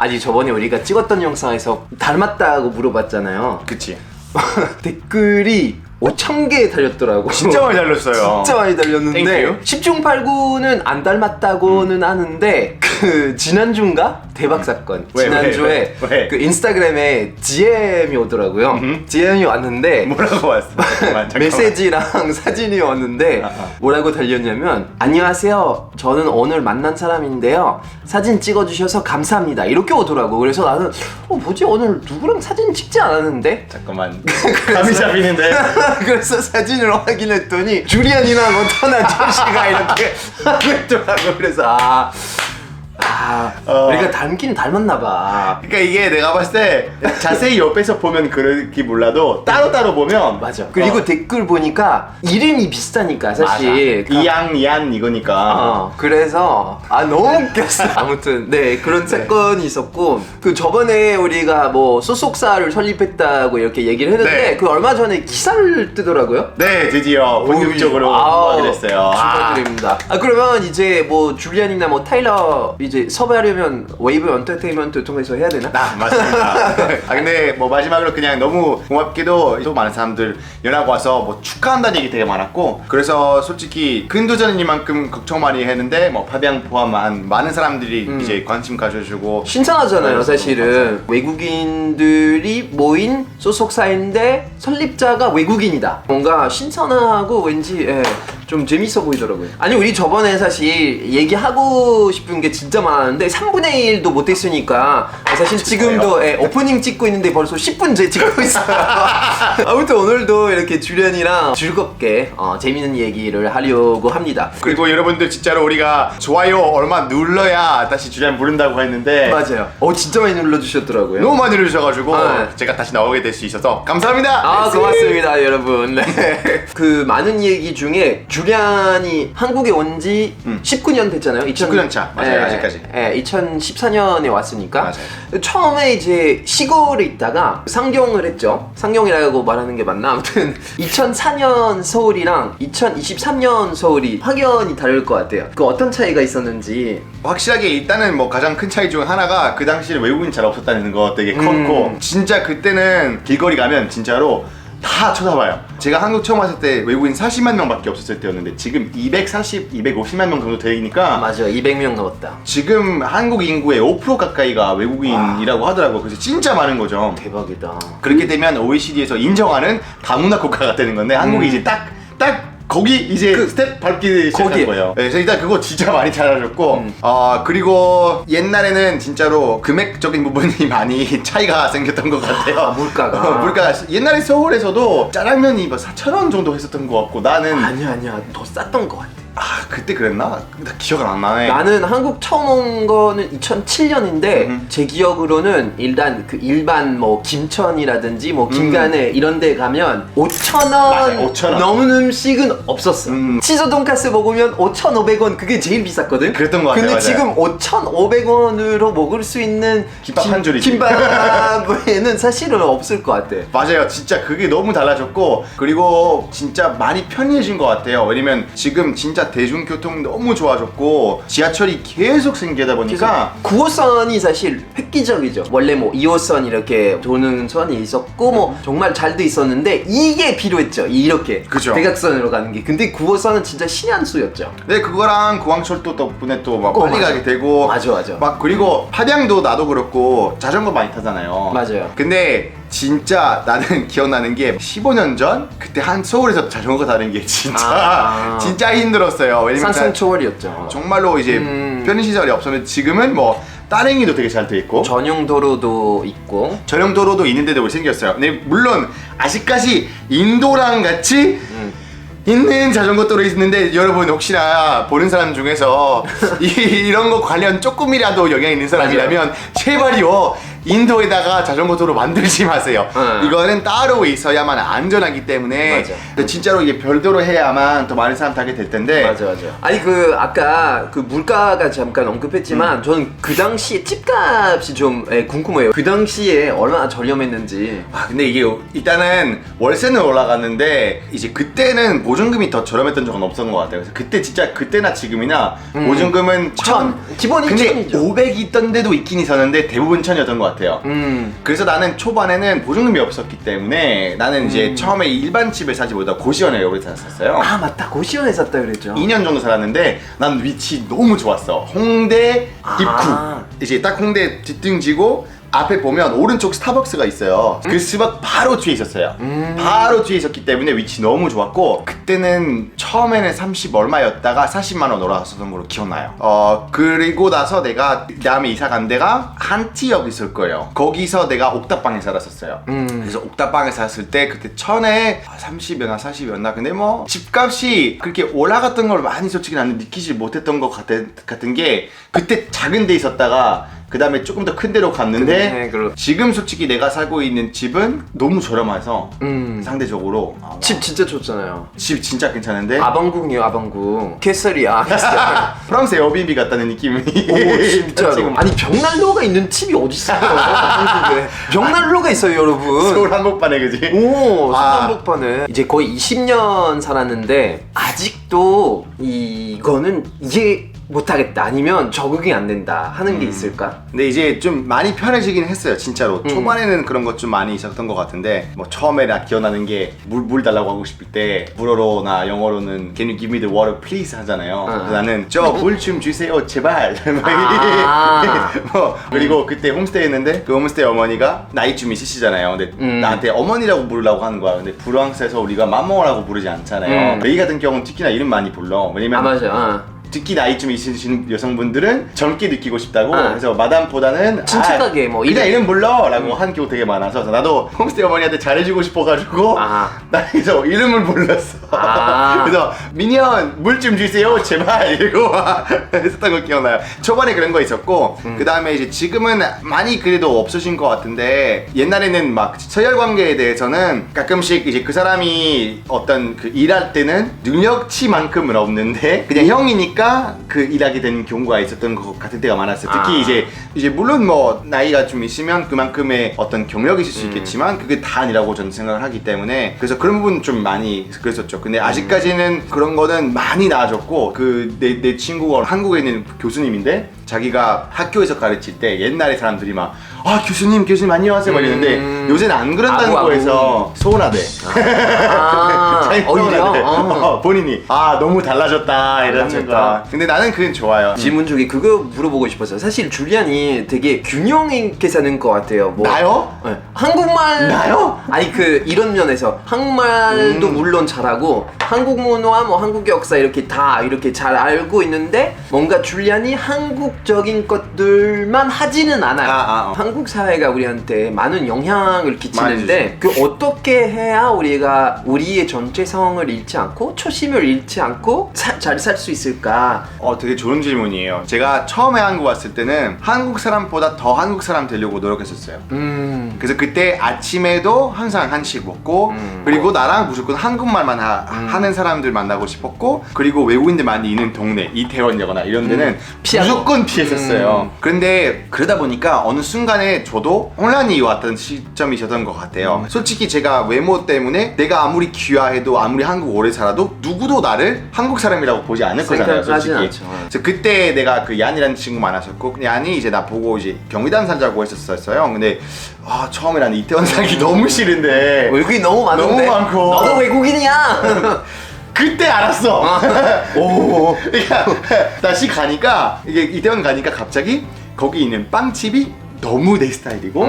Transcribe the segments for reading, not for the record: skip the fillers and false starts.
아직 저번에 우리가 찍었던 영상에서 닮았다고 물어봤잖아요. 그치. 댓글이 5,000개 달렸더라고. 진짜 많이 달렸어요. 진짜 많이 달렸는데 땡큐. 10중 8구는 안 닮았다고는 하는데 그 지난주인가? 대박 사건. 왜, 지난주에 왜? 그 인스타그램에 DM이 오더라고요. DM이 왔는데 뭐라고 왔어? 잠깐만. 메시지랑 사진이 왔는데 뭐라고 달렸냐면 안녕하세요. 저는 오늘 만난 사람인데요. 사진 찍어주셔서 감사합니다. 이렇게 오더라고. 그래서 나는 뭐지 오늘 누구랑 사진 찍지 않았는데? 잠깐만. 감이 잡히는데. 그래서 사진을 확인했더니 주리안이랑 어떤 아저씨가 이렇게 하고 있더라고. 그래서 우리가 닮긴 닮았나봐. 그러니까 이게 내가 봤을 때 자세히 옆에서 보면 그렇게 몰라도 따로따로 보면 맞아. 그리고 댓글 보니까 이름이 비슷하니까 사실. 이양 이거니까. 그래서 너무 웃겼어. 아무튼 네 그런 사건이 있었고 그 저번에 우리가 뭐 소속사를 설립했다고 이렇게 얘기를 했는데 네. 그 얼마 전에 기사를 뜨더라고요. 네, 드디어 본격적으로 하게 됐어요. 축하드립니다. 그러면 이제 뭐 줄리안이나 뭐 타일러 이제 섭외하려면 웨이브 엔터테인먼트 통해서 해야 되나? 맞습니다. 근데 뭐 마지막으로 그냥 너무 고맙게도 또 많은 사람들 연락 와서 뭐 축하한다는 얘기 되게 많았고 그래서 솔직히 근도전이만큼 걱정 많이 했는데 뭐 파비앙 포함한 많은 사람들이 이제 관심 가져주고 신선하잖아요 사실은. 외국인들이 모인 소속사인데 설립자가 외국인이다. 뭔가 신선하고 왠지 좀 재밌어 보이더라고요. 아니 우리 저번에 사실 얘기하고 싶은 게 진짜 많았는데 3분의 1도 못했으니까 사실 지금도 오프닝 찍고 있는데 벌써 10분째 찍고 있어요. 아무튼 오늘도 이렇게 주련이랑 즐겁게 재밌는 얘기를 하려고 합니다. 그리고 여러분들 진짜로 우리가 좋아요 얼마 눌러야 다시 주련 부른다고 했는데 맞아요. 진짜 많이 눌러주셨더라고요. 너무 많이 눌러주셔가지고 네. 제가 다시 나오게 될 수 있어서 감사합니다. 고맙습니다 여러분. 네. 그 많은 얘기 중에 주련이 한국에 온 지 19년 됐잖아요. 19년 차 맞아요. 아직까지 2014년에 왔으니까 맞아요. 처음에 이제 시골에 있다가 상경을 했죠. 상경이라고 말하는 게 맞나? 아무튼 2004년 서울이랑 2023년 서울이 확연히 다를 것 같아요. 그 어떤 차이가 있었는지. 확실하게 일단은 뭐 가장 큰 차이 중 하나가 그 당시에 외국인 잘 없었다는 거 되게 컸고 진짜 그때는 길거리 가면 진짜로 다 쳐다봐요. 제가 한국 처음 왔을 때 외국인 40만 명밖에 없었을 때였는데 지금 250만 명 정도 되니까 맞아 200명 넘었다. 지금 한국 인구의 5% 가까이가 외국인이라고 하더라고요. 그래서 진짜 많은 거죠. 대박이다. 그렇게 되면 OECD에서 인정하는 다문화 국가가 되는 건데 한국이 이제 딱 거기 이제 스텝 밟기 시작한 거예요. 네, 그래서 일단 그거 진짜 많이 잘하셨고 그리고 옛날에는 진짜로 금액적인 부분이 많이 차이가 생겼던 것 같아요. 물가가 옛날에 서울에서도 짜장면이 4,000원 정도 했었던 것 같고 나는 아니야 더 쌌던 것 같아. 그때 그랬나? 나 기억은 안 나네. 나는 한국 처음 온 거는 2007년인데 제 기억으로는 일반 뭐 김천이라든지 뭐 김간에 이런 데 가면 5,000원 5,000원. 넘는 음식은 없었어. 치즈 돈까스 먹으면 5,500원 그게 제일 비쌌거든. 그랬던 것 같아요. 근데 맞아요. 지금 5,500원으로 먹을 수 있는 김밥 한 줄이지. 김밥에는 사실은 없을 것 같아. 맞아요. 진짜 그게 너무 달라졌고 그리고 진짜 많이 편리해진 것 같아요. 왜냐면 지금 진짜 대중교통 너무 좋아졌고 지하철이 계속 생기다 보니까 9호선이 사실 획기적이죠. 원래 뭐 2호선 이렇게 도는 선이 있었고 뭐 정말 잘 돼 있었는데 이게 필요했죠. 이렇게 그죠. 대각선으로 가는 게. 근데 9호선은 진짜 신의 한 수였죠. 네, 그거랑 공항철도 덕분에 또 막 빨리 맞아. 가게 되고 맞아. 막 그리고 파병도 나도 그렇고 자전거 많이 타잖아요. 맞아요. 근데 진짜 나는 기억나는 게 15년 전 그때 한 서울에서 자전거 타는 게 진짜 진짜 힘들었어요. 왜냐면 산성초월이었죠. 정말로 이제 편의시설이 없으면 지금은 뭐 따릉이도 되게 잘 돼 있고 전용 도로도 있고 전용 도로도 있는데도 생겼어요. 근데 물론 아직까지 인도랑 같이 있는 자전거 도로 있는데 여러분 혹시나 보는 사람 중에서 이런 거 관련 조금이라도 영향 있는 사람이라면 제발요 인도에다가 자전거 도로 만들지 마세요. 이거는 따로 있어야만 안전하기 때문에. 맞아. 근데 진짜로 이게 별도로 해야만 더 많은 사람 타게 될 텐데. 맞아. 아니 그 아까 그 물가가 잠깐 언급했지만 저는 그 당시에 집값이 좀 궁금해요. 그 당시에 얼마나 저렴했는지. 아 근데 이게 일단은 월세는 올라갔는데 이제 그때는 보증금이 더 저렴했던 적은 없었던 것 같아요. 그래서 그때 진짜 그때나 지금이나 보증금은 1000 기본이 근데 1000이죠. 500 있던 데도 있긴 있었는데 대부분 1000이었던 것 같아요. 그래서 나는 초반에는 보증금이 없었기 때문에 나는 이제 처음에 일반 집을 사지 못하고 고시원에 오래 살았어요. 아 맞다, 고시원에 샀다 그랬죠. 2년 정도 살았는데 난 위치 너무 좋았어. 홍대 입구. 이제 딱 홍대 뒷등지고 앞에 보면 오른쪽 스타벅스가 있어요. 그 스벅 바로 뒤에 있었어요. 바로 뒤에 있었기 때문에 위치 너무 좋았고 그때는 처음에는 30 얼마였다가 40만 원 올라갔었던 걸로 기억나요. 그리고 나서 내가 다음에 이사 간 데가 한티역 있을 거예요. 거기서 내가 옥탑방에 살았었어요. 그래서 옥탑방에 살았을 때 그때 1000에 30이었나 40이었나 근데 뭐 집값이 그렇게 올라갔던 걸 많이 솔직히 나는 느끼지 못했던 것 같은 게 그때 작은 데 있었다가 그 다음에 조금 더 큰 데로 갔는데 지금 솔직히 내가 살고 있는 집은 너무 저렴해서 상대적으로 집 진짜 좋잖아요. 집 진짜 괜찮은데 아방궁이요, 아방궁. 캐슬이야. 프랑스 에어비앤비 같다는 느낌이. 오 진짜로. 지금 아니 벽난로가 있는 집이 어디 있어요? 한국에. 벽난로가 있어요, 여러분. 서울 한복판에 그지? 오, 한복판에 이제 거의 20년 살았는데 아직도 이거는 이게 못하겠다 아니면 적응이 안 된다 하는 게 있을까? 근데 이제 좀 많이 편해지긴 했어요 진짜로. 초반에는 그런 것 좀 많이 있었던 것 같은데 뭐 처음에 나 기억나는 게 물 달라고 하고 싶을 때 불어로나 영어로는 Can you give me the water please 하잖아요. 그래서 나는 저 물 좀 주세요 제발. 뭐 그리고 그때 홈스테이 했는데 그 홈스테이 어머니가 나이 좀 있으시잖아요. 근데 나한테 어머니라고 부르려고 하는 거야. 근데 프랑스에서 우리가 마모라고 부르지 않잖아요. 레이 같은 경우는 특히나 이름 많이 불러. 왜냐면 맞아. 특히 나이 좀 있으신 여성분들은 젊게 느끼고 싶다고 그래서 마담보다는 친숙하게 뭐 그냥 이름 불러 라고 하는 경우 되게 많아서 그래서 나도 홈스테이 어머니한테 잘해주고 싶어가지고 나 그래서 이름을 불렀어. 그래서 미니언 물 좀 주세요 제발 이러고 했었던 거 기억나요. 초반에 그런 거 있었고 그 다음에 이제 지금은 많이 그래도 없으신 것 같은데 옛날에는 막 서열 관계에 대해서는 가끔씩 이제 그 사람이 어떤 그 일할 때는 능력치만큼은 없는데 그냥 형이니까 그 일하게 된 경우가 있었던 것 같은 때가 많았어요. 특히 이제 물론 뭐 나이가 좀 있으면 그만큼의 어떤 경력이 있을 수 있겠지만 그게 다 아니라고 저는 생각을 하기 때문에 그래서 그런 부분 좀 많이 그랬었죠. 근데 아직까지는 그런 거는 많이 나아졌고 그 내 친구가 한국에 있는 교수님인데 자기가 학교에서 가르칠 때 옛날에 사람들이 막 교수님 안녕하세요 막 이러는데 요새는 안 그런다는 거에서 서운하대. 오히려 본인이 너무 달라졌다 이러는 거야. 근데 나는 그건 좋아요. 질문 중에 그거 물어보고 싶었어요. 사실 줄리안이 되게 균형 있게 사는 것 같아요. 뭐, 나요? 네. 한국말 나요? 아니 그 이런 면에서 한국말도 물론 잘하고 한국 문화 뭐 한국 역사 이렇게 다 이렇게 잘 알고 있는데 뭔가 줄리안이 한국적인 것들만 하지는 않아요. 한국 사회가 우리한테 많은 영향을 끼치는데 그 어떻게 해야 우리가 우리의 정체성을 잃지 않고 초심을 잃지 않고 잘 살 수 있을까? 되게 좋은 질문이에요. 제가 처음에 한국 왔을 때는 한국 사람보다 더 한국 사람 되려고 노력했었어요. 그래서 그때 아침에도 항상 한식 먹고 그리고 나랑 무조건 한국말만 하는 사람들 만나고 싶었고 그리고 외국인들 많이 있는 동네 이태원이거나 이런 데는 무조건 피했었어요. 그런데 그러다 보니까 어느 순간에 저도 혼란이 왔던 시점이셨던 것 같아요. 솔직히 제가 외모 때문에 내가 아무리 귀화해도 아무리 한국 오래 살아도 누구도 나를 한국 사람이라고 보지 않을 거잖아요 솔직히. 그래서 그때 내가 그 얀이라는 친구 만났었고 얀이 이제 나 보고 이제 경기단 살자고 했었어요. 근데 처음에 난 이태원 살기 너무 싫은데 외국인 너무 많은데 너무 많고 너도 외국인이야. 그때 알았어. 오. 그러니까 다시 가니까 이게 이태원 가니까 갑자기 거기 있는 빵집이 너무 내 스타일이고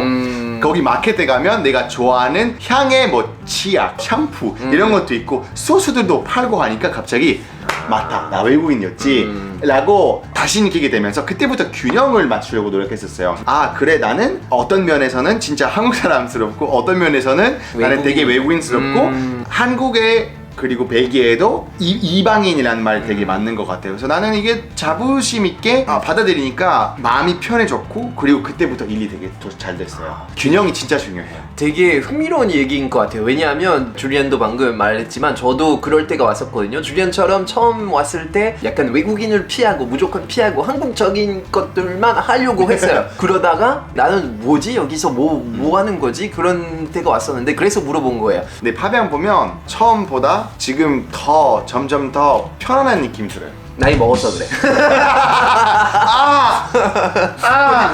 거기 마켓에 가면 내가 좋아하는 향의 뭐 치약, 샴푸 이런 것도 있고 소스들도 팔고 하니까 갑자기 맞다 나 외국인이었지 라고 다시 느끼게 되면서 그때부터 균형을 맞추려고 노력했었어요. 그래 나는 어떤 면에서는 진짜 한국 사람스럽고 어떤 면에서는 나는 되게 외국인스럽고 한국의 그리고 벨기에도 이방인이라는 말이 되게 맞는 것 같아요. 그래서 나는 이게 자부심 있게 받아들이니까 마음이 편해졌고, 그리고 그때부터 일이 되게 더 잘 됐어요. 균형이 진짜 중요해요. 되게 흥미로운 얘기인 것 같아요. 왜냐하면 줄리안도 방금 말했지만 저도 그럴 때가 왔었거든요. 줄리안처럼 처음 왔을 때 약간 외국인을 피하고 무조건 피하고 한국적인 것들만 하려고 했어요. 그러다가 나는 뭐지? 여기서 뭐 하는 거지? 그런 때가 왔었는데 그래서 물어본 거예요. 근데 파비앙 보면 처음보다 지금 더 점점 더 편안한 느낌이 들어요. 나이 먹어서 그래.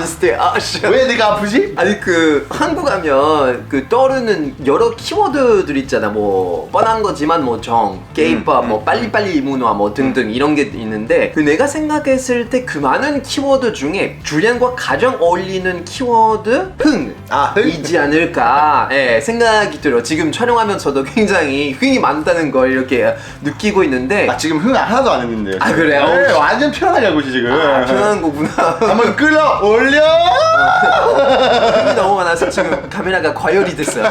비슷해. 왜 내가 아프지? 아니 그 한국 하면 그 떠오르는 여러 키워드들 있잖아. 뭐 뻔한 거지만 뭐 정, K-pop, 뭐 빨리빨리 문화 뭐 등등 이런 게 있는데 그 내가 생각했을 때 그 많은 키워드 중에 줄리안과 가장 어울리는 키워드 흥. 이지 않을까 생각이 들어. 지금 촬영하면서도 굉장히 흥이 많다는 걸 이렇게 느끼고 있는데 지금 흥 하나도 안 했는데요. 그래요? 네, 완전 편하게 하고 있지 지금. 편한 거구나. 한번 끌어 올려. 힘이 너무 많아서 지금 카메라가 과열이 됐어요.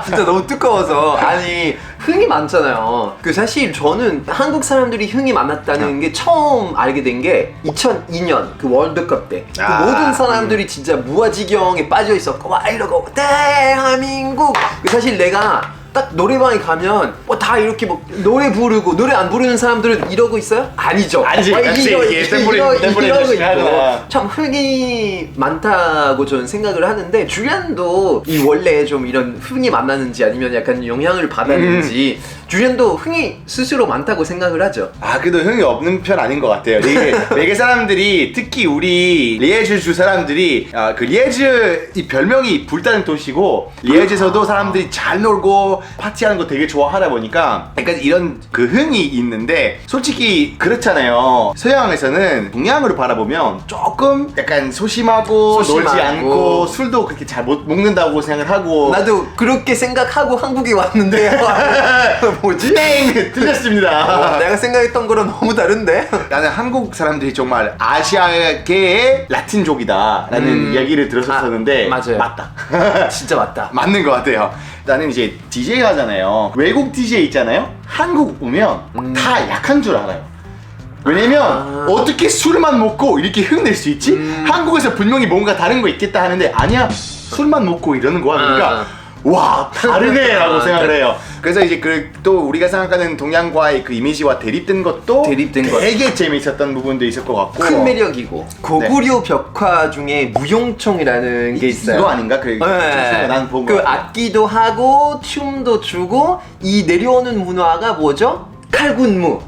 진짜 너무 두꺼워서. 아니 흥이 많잖아요. 그 사실 저는 한국 사람들이 흥이 많았다는 게 처음 알게 된 게 2002년 그 월드컵 때 그 모든 사람들이 진짜 무아지경에 빠져 있었고 막 이러고 대한민국. 그 사실 내가 딱 노래방에 가면 뭐 다 이렇게 뭐 노래 부르고 노래 안 부르는 사람들은 이러고 있어요? 아니죠. 아니지. 이러고 열심히 있고 하구나. 참 흥이 많다고 저는 생각을 하는데 줄리안도 이 원래 좀 이런 흥이 많았는지 아니면 약간 영향을 받았는지 줄리안도 흥이 스스로 많다고 생각을 하죠. 그래도 흥이 없는 편 아닌 것 같아요. 이게 외계 사람들이 특히 우리 리에즈 주 사람들이 그 리에즈 이 별명이 불타는 도시고 리에즈에서도 사람들이 잘 놀고 파티하는 거 되게 좋아하다 보니까 약간 이런 그 흥이 있는데 솔직히 그렇잖아요. 서양에서는 동양으로 바라보면 조금 약간 소심하고 놀지 않고 술도 그렇게 잘 못 먹는다고 생각을 하고 나도 그렇게 생각하고 한국에 왔는데 뭐지? 땡! 틀렸습니다. 내가 생각했던 거랑 너무 다른데? 나는 한국 사람들이 정말 아시아계의 라틴족이다 라는 이야기를 들었었는데 맞아요. 맞다. 진짜 맞다. 맞는 것 같아요. 나는 이제 DJ 하잖아요. 외국 DJ 있잖아요. 한국 오면 다 약한 줄 알아요. 왜냐면 어떻게 술만 먹고 이렇게 흥낼 수 있지? 한국에서 분명히 뭔가 다른 거 있겠다 하는데 아니야, 술만 먹고 이러는 거야. 그러니까 와, 다르네 라고 생각을 해요. 그래서 이제 또 우리가 생각하는 동양과의 그 이미지와 대립된 것도 되게 재미있었던 부분도 있을 것 같고 큰 매력이고 고구려 벽화 중에 무용총이라는 게 있어요. 이거 아닌가? 난 본 거. 그 악기도 하고 춤도 추고 이 내려오는 문화가 뭐죠? 칼군무,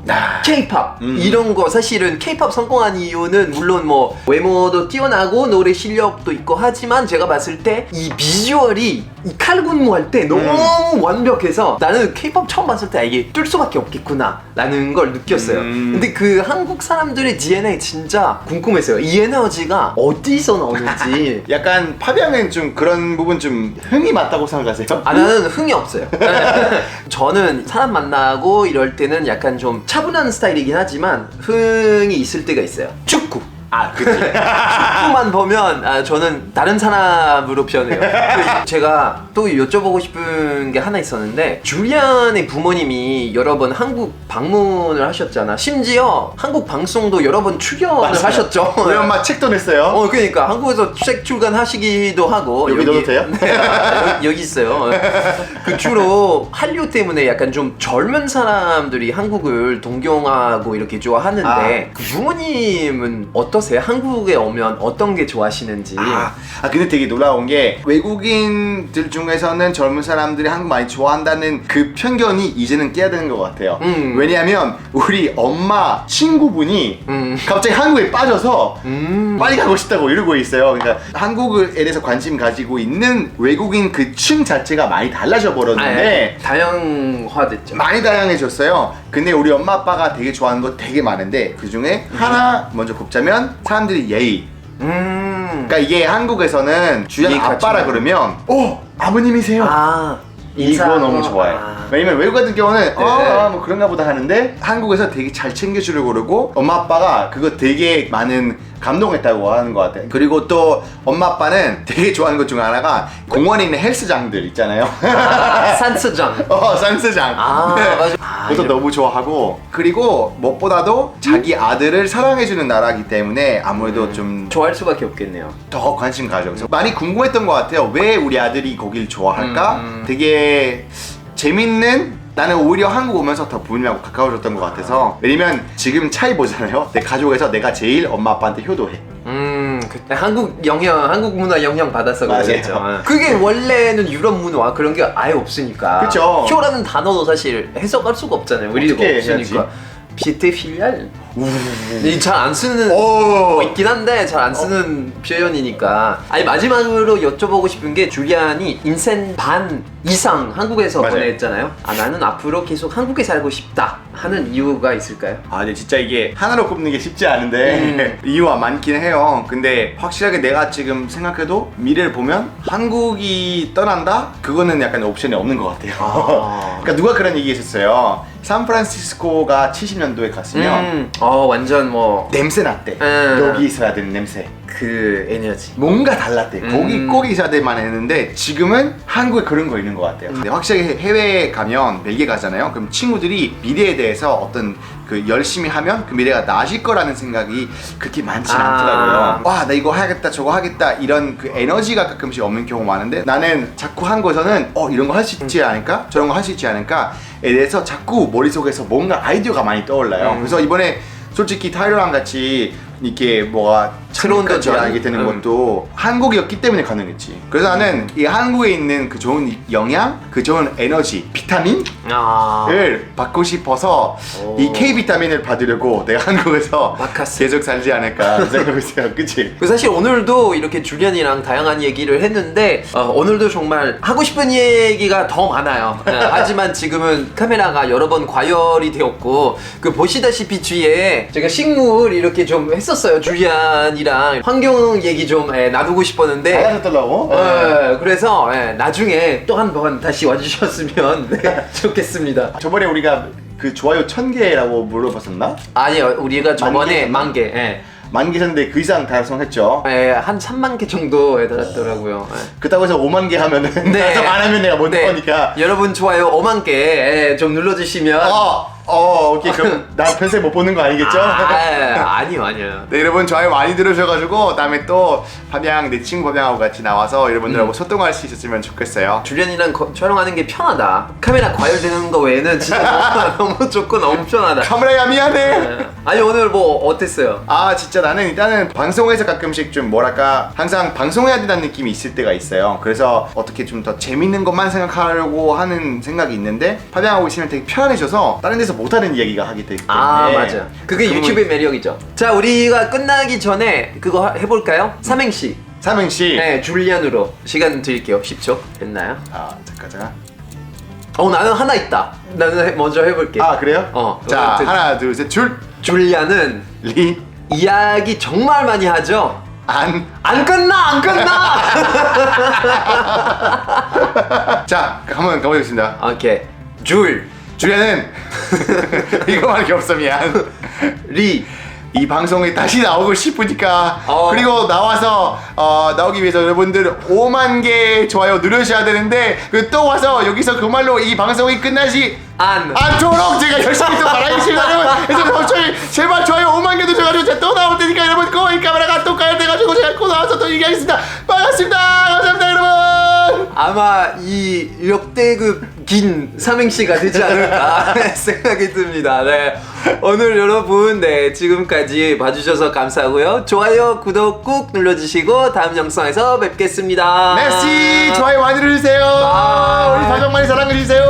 K-pop 이런 거. 사실은 K-pop 성공한 이유는 물론 뭐 외모도 뛰어나고 노래 실력도 있고 하지만 제가 봤을 때 이 비주얼이 이 칼군무 할 때 너무 완벽해서 나는 K-pop 처음 봤을 때 이게 뜰 수밖에 없겠구나 라는 걸 느꼈어요. 근데 그 한국 사람들의 DNA 진짜 궁금했어요. 이 에너지가 어디서 나오는지. 약간 파비앙은 좀 그런 부분 좀 흥이 맞다고 생각하세요? 나는 흥이 없어요. 저는 사람 만나고 이럴 때는 약간 좀 차분한 스타일이긴 하지만 흥이 있을 때가 있어요. 축구. 그치. 축구만 보면 저는 다른 사람으로 변해요. 제가 또 여쭤보고 싶은 게 하나 있었는데 줄리안의 부모님이 여러 번 한국 방문을 하셨잖아. 심지어 한국 방송도 여러 번 출연을 하셨죠. 우리 엄마 책도 냈어요. 그러니까 한국에서 책 출간하시기도 하고. 여기 넣어도 돼요? 네, 여기 있어요. 그 주로 한류 때문에 약간 좀 젊은 사람들이 한국을 동경하고 이렇게 좋아하는데 그 부모님은 어떠세요? 한국에 오면 어떤 게 좋아하시는지. 근데 되게 놀라운 게 외국인들 중에서는 젊은 사람들이 한국 많이 좋아한다는 그 편견이 이제는 깨야 되는 것 같아요. 왜냐하면 우리 엄마 친구분이 갑자기 한국에 빠져서 빨리 가고 싶다고 이러고 있어요. 그러니까 한국에 대해서 관심 가지고 있는 외국인 그 층 자체가 많이 달라져 버렸는데 다양화됐죠. 많이 다양해졌어요. 근데 우리 엄마 아빠가 되게 좋아하는 거 되게 많은데 그 중에 하나 먼저 꼽자면 사람들이 예의. 그러니까 이게 한국에서는 주연 아빠라 그러면 아버님이세요. 이거 너무 좋아해. 왜냐면 외국 같은 경우는 뭐 그런가 보다 하는데 한국에서 되게 잘 챙겨주려고 그러고 엄마 아빠가 그거 되게 많은 감동했다고 하는 것 같아요. 그리고 또 엄마 아빠는 되게 좋아하는 것 중에 하나가 공원에 있는 헬스장들 있잖아요. 산스장. 산스장. 맞아. 그것도 너무 좋아하고 그리고 무엇보다도 자기 아들을 사랑해주는 나라이기 때문에 아무래도 좀 좋아할 수밖에 없겠네요. 더 관심 가져. 그래서 많이 궁금했던 것 같아요. 왜 우리 아들이 거길 좋아할까? 되게 재밌는 나는 오히려 한국 오면서 더 부모님하고 가까워졌던 것 같아서 왜냐면 지금 차이 보잖아요. 내 가족에서 내가 제일 엄마 아빠한테 효도해. 그때 한국 문화 영향 받아서 맞아요. 그랬죠. 그게 원래는 유럽 문화 그런 게 아예 없으니까. 그쵸. 효라는 단어도 사실 해석할 수가 없잖아요. 우리가 어떻게 없으니까. 피에테 필리알. 잘 안 쓰는 오. 있긴 한데 잘 안 쓰는 표현이니까. 아니 마지막으로 여쭤보고 싶은 게 줄리안이 인생 반 이상 한국에서 맞아요. 보냈잖아요. 나는 앞으로 계속 한국에 살고 싶다 하는 이유가 있을까요? 근데 진짜 이게 하나로 꼽는 게 쉽지 않은데 이유가 많긴 해요. 근데 확실하게 내가 지금 생각해도 미래를 보면 한국이 떠난다? 그거는 약간 옵션이 없는 것 같아요. 그러니까 누가 그런 얘기 했었어요. 샌프란시스코가 70년도에 갔으면 완전 뭐 냄새 났대. 여기 있어야 되는 냄새. 그 에너지. 뭔가 달랐대. 거기 꼭 있어야 될만 했는데 지금은 한국에 그런 거 있는 것 같아요. 근데 확실히 해외에 가면 벨기에 가잖아요. 그럼 친구들이 미래에 대해서 어떤 그 열심히 하면 그 미래가 나아질 거라는 생각이 그렇게 많지는 않더라고요. 와, 나 이거 하겠다 저거 하겠다 이런 그 에너지가 가끔씩 없는 경우가 많은데 나는 자꾸 한국에서는 이런 거 할 수 있지 않을까? 저런 거 할 수 있지 않을까에 대해서 자꾸 머릿속에서 뭔가 아이디어가 많이 떠올라요. 그래서 이번에 솔직히 타이러랑 같이 이렇게 뭐가 새로운 걸 알게 되는 것도 한국이었기 때문에 가능했지. 그래서 나는 이 한국에 있는 그 좋은 영양, 그 좋은 에너지, 비타민을 받고 싶어서 이 K 비타민을 받으려고 내가 한국에서 마카스. 계속 살지 않을까 생각하고 있어요. 그치? 사실 오늘도 이렇게 줄리안이랑 다양한 얘기를 했는데 오늘도 정말 하고 싶은 얘기가 더 많아요. 하지만 지금은 카메라가 여러 번 과열이 되었고 그 보시다시피 뒤에 제가 식물 이렇게 좀 했었어요. 줄리안이랑 환경 얘기 좀 놔두고 싶었는데 잘하셨더라고. 그래서 나중에 또 한 번 다시 와주셨으면 좋겠습니다. 저번에 우리가 그 좋아요 1000개라고 물어봤었나? 아니요, 우리가 저번에 10,000개. 10,000개 셨는데 그 이상 달성했죠. 한 3만 개 정도 달았더라고요. 그렇다고 해서 5만 개 하면은 네. 달성 안 하면 내가 못 하니까. 여러분 좋아요 5만 개 좀 눌러주시면. 오케이. 그럼 나 평생 못 보는 거 아니겠죠? 아니요. 네, 여러분 좋아요 많이 들어주셔가지고 다음에 또 파비앙 내 친구 파비앙하고 같이 나와서 여러분들하고 소통할 수 있었으면 좋겠어요. 줄리안이랑 촬영하는 게 편하다. 카메라 과열되는 거 외에는 진짜 너무 좋고 너무 편하다. 카메라야 미안해. 아니 오늘 뭐 어땠어요? 진짜 나는 일단은 방송에서 가끔씩 좀 뭐랄까 항상 방송해야 된다는 느낌이 있을 때가 있어요. 그래서 어떻게 좀 더 재밌는 것만 생각하려고 하는 생각이 있는데 파비앙하고 있으면 되게 편안해져서 다른 데서 못하는 이야기가 하게 되기 때문에 맞아. 그게 유튜브의 매력이죠. 자, 우리가 끝나기 전에 그거 해볼까요? 삼행시. 삼행시. 줄리안으로 시간 드릴게요. 10초. 됐나요? 잠깐. 나는 하나 있다. 나는 먼저 해볼게. 그래요? 자, 하나, 둘, 셋, 줄리안은 이야기 정말 많이 하죠? 안 끝나! 자, 한번 가보겠습니다. 오케이. 줄리안은 이거밖에 없어. 미안. 이 방송에 다시 나오고 싶으니까 그리고 나와서 나오기 위해서 여러분들 5만 개 좋아요 누르셔야 되는데 또 와서 여기서 그 말로 이 방송이 끝나지 않도록 제가 열심히 또 말하겠습니다. 여러분, 그래서 제발 좋아요 5만 개 누르셔가지고 제가 또 나올 테니까 여러분 꼭 이 카메라가 또 가열돼가지고 제가 꼭 나와서 또 얘기하겠습니다. 반갑습니다. 감사합니다 여러분. 아마 이 역대급 긴 삼행시가 되지 않을까 생각이 듭니다. 네. 오늘 여러분 지금까지 봐주셔서 감사하고요. 좋아요, 구독 꾹 눌러주시고 다음 영상에서 뵙겠습니다. 메시 좋아요 많이 눌러주세요. 우리 가족 많이 사랑해주세요.